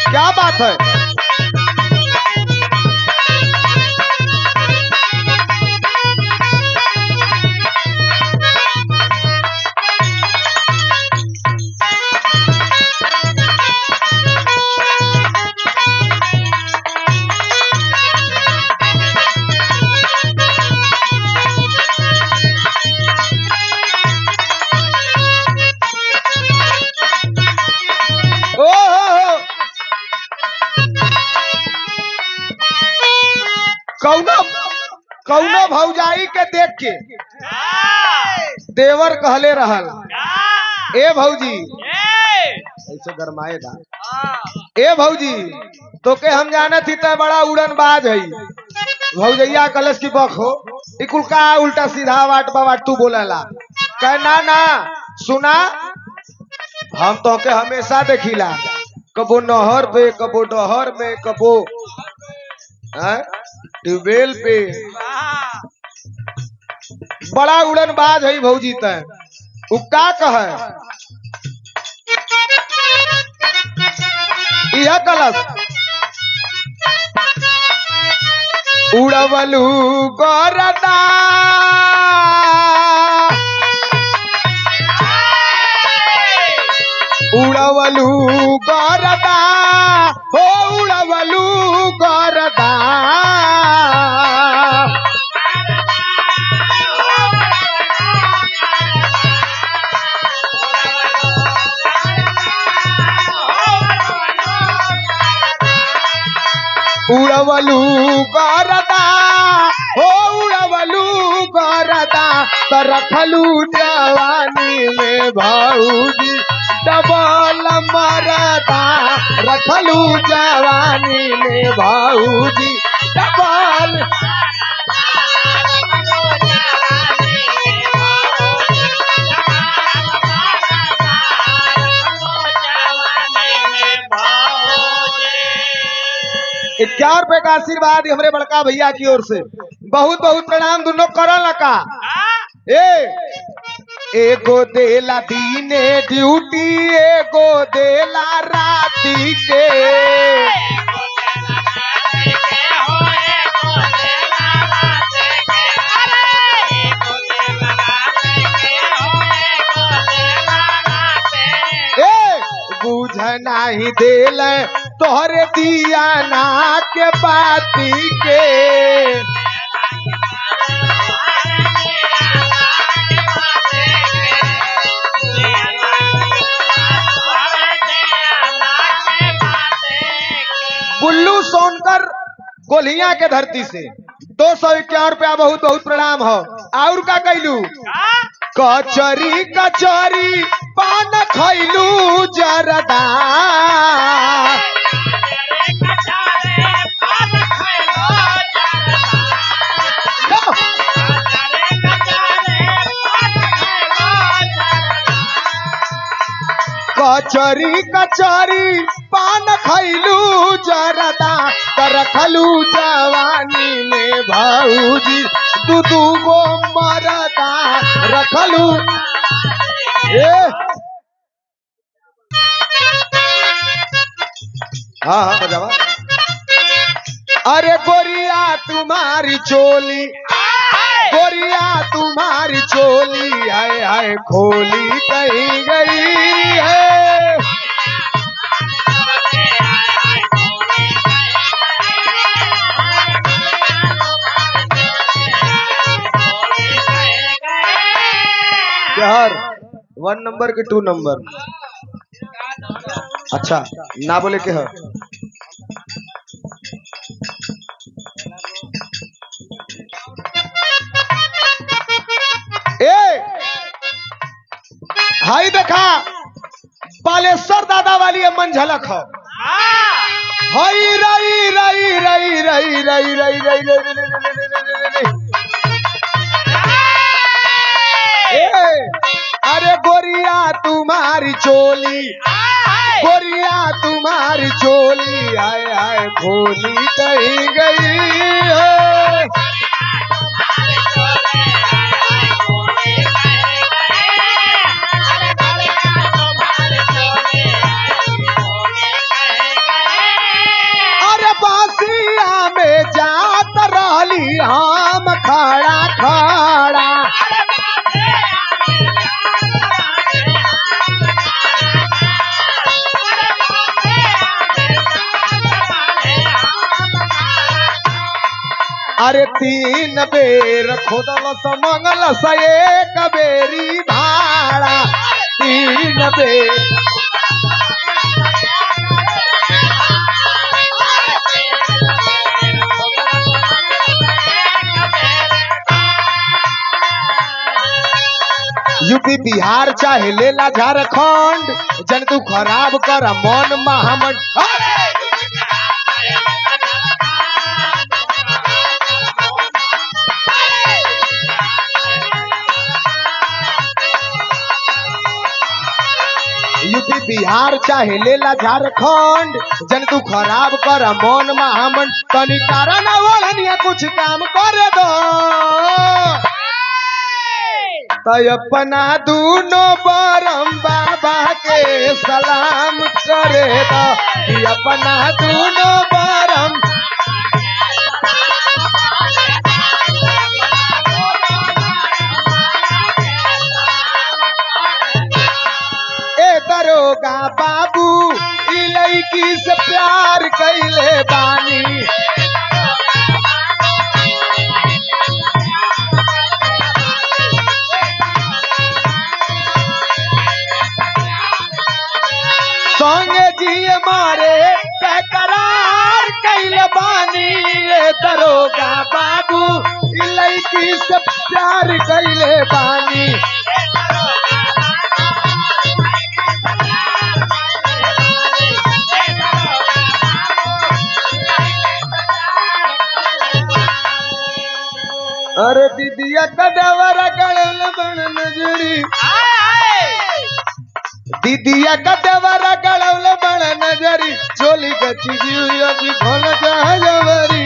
क्या बात है। कौनो कौनो भौजाई के देख के देवर कहले रहल, ए भौजी ऐसे गरमाएगा, ए भौजी तो के हम जाना थी तो बड़ा उड़न बाज है। भौजैया कलश की बख हो इकुल का उल्टा सीधा वाट बावाट तू बोलेला। कह ना ना सुना, हम तो के हमेशा देखिला, कबो नहर पे, कबो डहर में, कबो ट्यूबवेल पे। बड़ा उड़न बाज है भौजी तय। उ का कहे यह कलश उड़वलू गोरदा उड़वलू गोरदा हो उड़वलू गोरदा उड़वलू गोरदा हो उड़वलू गोरदा तो रखलू जवानी में भौजी डबल मरदा। रखलू जवानी में भौजी डबल। ₹51 का आशीर्वाद हमारे बड़का भैया की ओर से बहुत बहुत प्रणाम। दोनों करल का एगो देला दीने ड्यूटी, एगो देला राती के। बुझ नहीं देल तोहरे दिया ना के बाती के। बुल्लू सोनकर गोलिया के धरती से ₹251 बहुत बहुत प्रणाम हो। और का कैलू कचरी कचरी पान खैलू जरदा। कचरी कचरी पान खैलू जरदा तो रखलू जवानी में भौजी दू दू गो मरदा। रखलू हाँ हाँ बजावा। अरे गोरिया तुम्हारी चोली, गोरिया तुम्हारी चोली हाय हाय खोली कहीं गई है। यार 1 नंबर के 2 नंबर अच्छा ना बोले के है। हाई देखा बालेश्वर दादा वाली मन झलक हो। हाई रई रई रई रई रई रई रई रई। अरे गोरिया तुम्हारी चोली, गोरिया तुम्हारी चोली आए आए खोली कहीं गई है। अरे 3 बेर खोदल मंगल से एक बेरी भाड़ा 3 बेर यूपी बिहार चाहे लेला झारखंड जन तू खराब कर मन महामंड यूपी बिहार चाहे लेला झारखंड जन तू खराब कर मन महामंड तनी कारण वाला कुछ काम करे दो तो अपना दूनो बरम बाबा के सलाम करे दो कि अपना दूनो बरम ए दरोगा बाबू ई लड़की से प्यार कैले बानी संगे जी मारे बेकरार कैल बानी दरोगा बाबू लड़की से प्यार कैले बानी अरे दीदिया कदवर गड़ल बन नजरी दीदिया कदवर गड़ल बन नजरी चोली गची जी खोल जवरी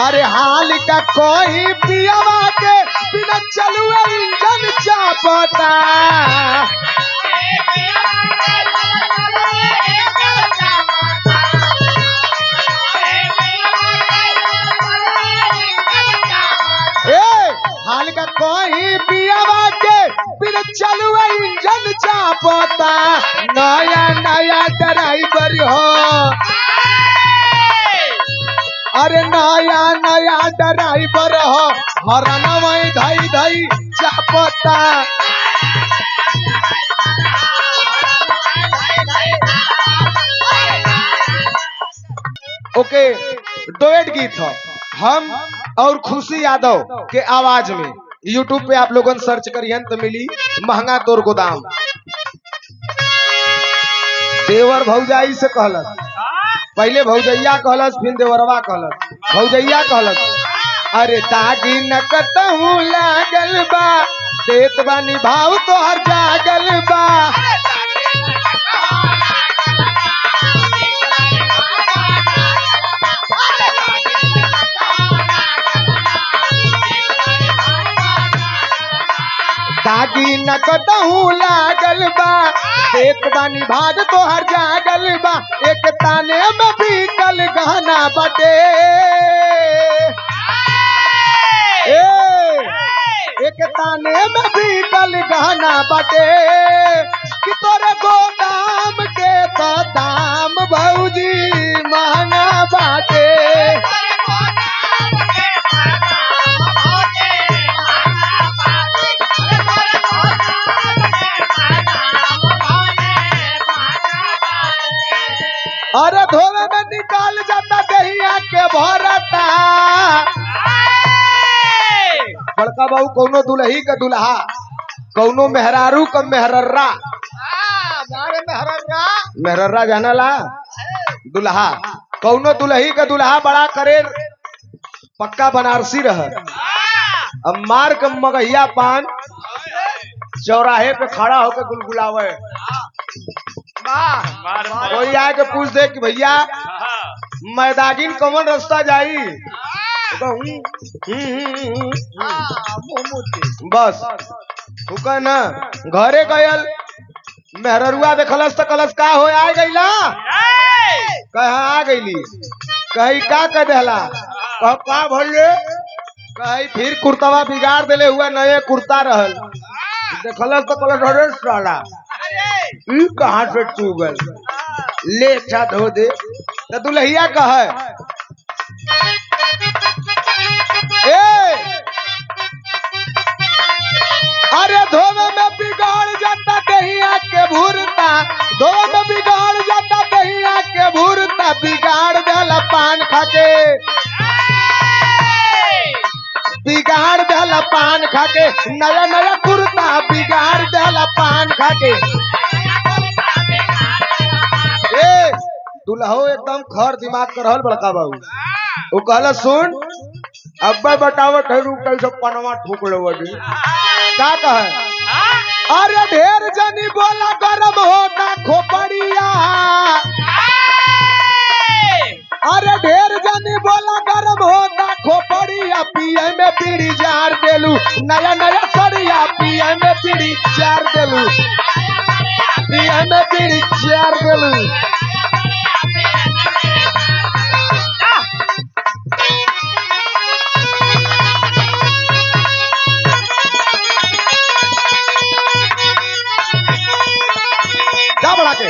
अरे हाल का कोई पियावा के बिना चलुए इंजन चापता हाल का कोई पियावा के बिना चलुए इंजन चापता नया नया ड्राइवर हो अरे नया नया ड्राइवर हो हरन वही धई धई चापता ओके डुएट गीत हो हम और खुशी यादव के आवाज में यूट्यूब पे आप लोगों सर्च करिए तो मिली महंगा तोर गोदाम देवर भौजाई से कहलस पहले भौजैया कहलस फिर देवरवा कहलस भौजैया कहलस अरे दागी नकतहू लागल बा देत बानी भाव तोहर जागल बा दागी नकतहू लागल बा देत बानी भाग तोहर जागल बा एक ताने में बीकल गहना बटे एक ताने में बीकल गहना बटे कि तोरे गोदाम के तो दाम भौजी महंगा बाटे अरे धोवे में निकाल जाता दहिया के भरता बड़का बाबू कौनो दुल्ही का दुल्हा कौनो मेहरारू का मेहरर्रा मेहरर्रा जाना ला दुल्हा कौनो दुल्ही का दुल्हा बड़ा करे पक्का बनारसी रह अब मार के मगहिया पान चौराहे पे खड़ा होकर गुलगुलावे कोई आके पूछ दे कि भैया मैदागिन कौन रास्ता जाई बस हुका ना घरे गयल मेहररुआ देखलस तो कलस का हो आ गईला कहा आ गईली कही का कह देला कह का भले कही फिर कुर्तावा बिगाड़ देले हुआ नए कुर्ता रहल देखलस तो कलस अरे साला ई कहां से चूगल ले अच्छा धो दे तो दुल्हिया कह अरे धोवे में बिगाड़ जाता दहिया के भूरता, धोवे में बिगाड़ जाता दहिया के भूरता, बिगाड़ देला पान खाके, बिगाड़ देला पान खाके, नया नया कुर्ता बिगाड़ देला पान खाके। ए दुल्हो एकदम खर दिमाग कर रहल बड़का बाबू। वो कहला सुन अब्बा बतावत है रुक कैसे पनवा ठोक ले वडी का कहे अरे ढेर जनी बोला गरम होता खोपड़िया, अरे ढेर जनी बोला गरम होता खोपड़िया, पिए में पीड़ी जार देलू, नया नया सड़िया पिए में पीड़ी जार देलू, पिए में पीड़ी जार देलू। जा बढ़ा के